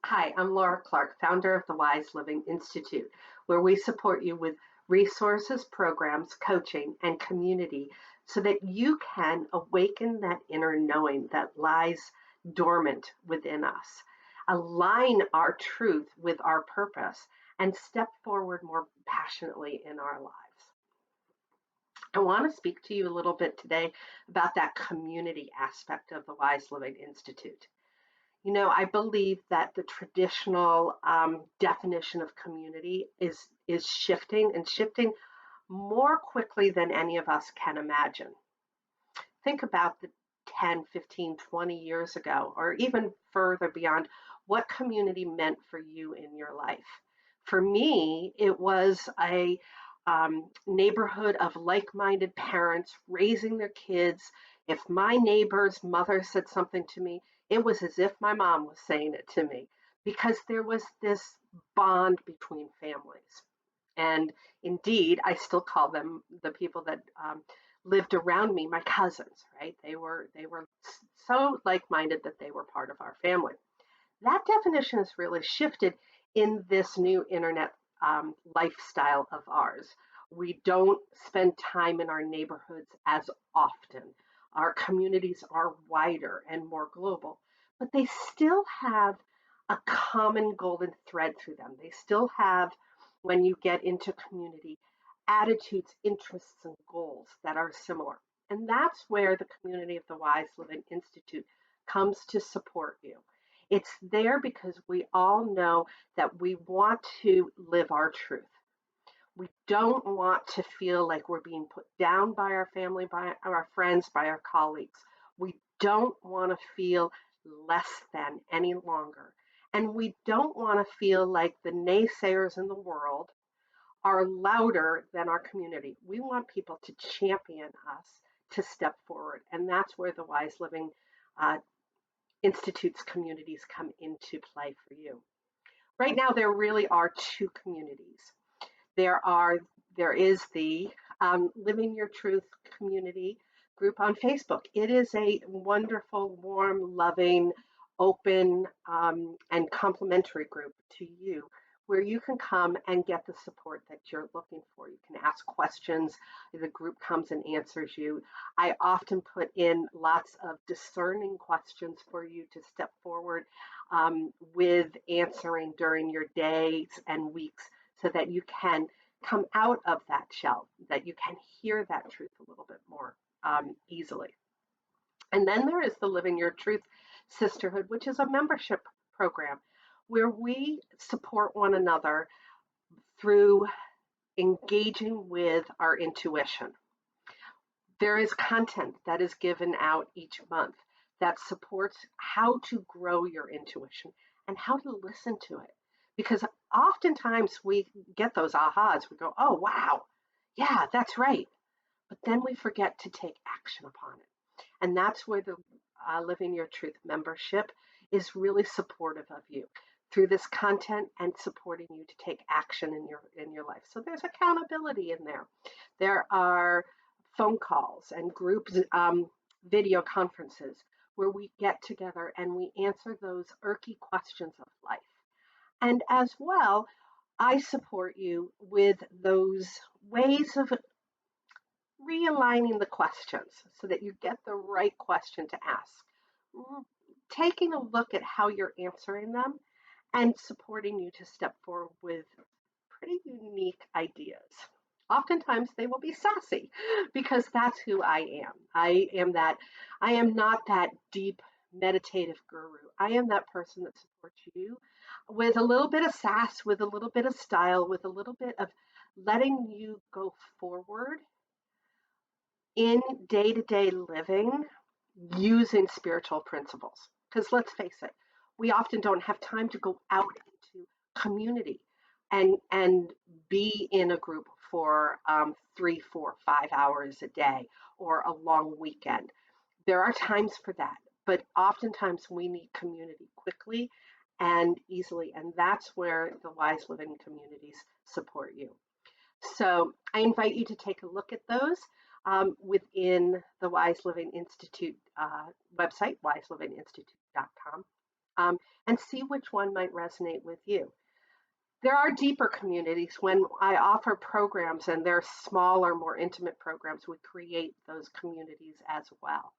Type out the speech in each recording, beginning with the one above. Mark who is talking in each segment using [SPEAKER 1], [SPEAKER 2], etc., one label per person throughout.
[SPEAKER 1] Hi, I'm Laura Clark, founder of the Wise Living Institute, where we support you with resources, programs, coaching, and community so that you can awaken that inner knowing that lies dormant within us, align our truth with our purpose, and step forward more passionately in our lives. I want to speak to you a little bit today about that community aspect of the Wise Living Institute. I believe that the traditional definition of community is shifting and shifting more quickly than any of us can imagine. Think about the 10, 15, 20 years ago, or even further beyond, what community meant for you in your life. For me, it was a neighborhood of like minded parents raising their kids. If my neighbor's mother said something to me, it was as if my mom was saying it to me because there was this bond between families. And indeed, I still call them the people that lived around me, my cousins, right? They were so like-minded that they were part of our family. That definition has really shifted in this new internet lifestyle of ours. We don't spend time in our neighborhoods as often. Our communities are wider and more global, but they still have a common golden thread through them. They still have, when you get into community, attitudes, interests, and goals that are similar. And that's where the community of the Wise Living Institute comes to support you. It's there because we all know that we want to live our truth. We don't want to feel like we're being put down by our family, by our friends, by our colleagues. We don't want to feel less than any longer. And we don't want to feel like the naysayers in the world are louder than our community. We want people to champion us to step forward. And that's where the Wise Living uh, Institute's communities come into play for you. Right now, there really are two communities. There are there is the Living Your Truth community group on Facebook. It is a wonderful, warm, loving, open, and complimentary group to you where you can come and get the support that you're looking for. You can ask questions. The group comes and answers you. I often put in lots of discerning questions for you to step forward with answering during your days and weeks so that you can come out of that shell, that you can hear that truth a little bit more easily. And then there is the Living Your Truth Sisterhood, which is a membership program where we support one another through engaging with our intuition. There is content that is given out each month that supports how to grow your intuition and how to listen to it. Because oftentimes we get those ahas. We go, oh, wow, yeah, that's right. But then we forget to take action upon it. And that's where the Living Your Truth membership is really supportive of you through this content and supporting you to take action in your life. So there's accountability in there. There are phone calls and groups, video conferences where we get together and we answer those irky questions of life. And as well, I support you with those ways of realigning the questions so that you get the right question to ask. Taking a look at how you're answering them and supporting you to step forward with pretty unique ideas. Oftentimes they will be sassy because that's who I am. I am not that deep meditative guru. I am that person that supports you with a little bit of sass, with a little bit of style, with a little bit of letting you go forward in day-to-day living using spiritual principles. Because let's face it, we often don't have time to go out into community and be in a group for 3, 4, 5 hours a day or a long weekend. There are times for that, but oftentimes we need community quickly and easily, and that's where the Wise Living communities support you. So I invite you to take a look at those within the Wise Living Institute website, wiselivinginstitute.com. and see which one might resonate with you. There are deeper communities. When I offer programs and they're smaller, more intimate programs, we create those communities as well.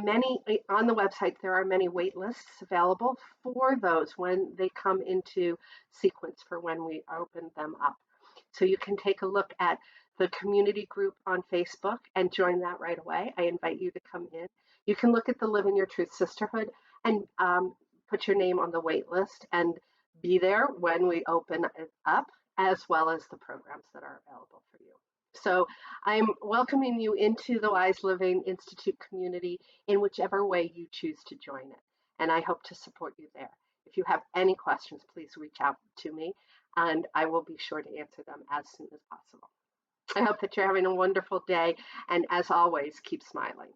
[SPEAKER 1] Many on the website, there are many wait lists available for those when they come into sequence for when we open them up. So you can take a look at the community group on Facebook and join that right away. I invite you to come in. You can look at the Live in Your Truth Sisterhood and put your name on the wait list and be there when we open it up, as well as the programs that are available for you. So I'm welcoming you into the Wise Living Institute community in whichever way you choose to join it. And I hope to support you there. If you have any questions, please reach out to me and I will be sure to answer them as soon as possible. I hope that you're having a wonderful day. And as always, keep smiling.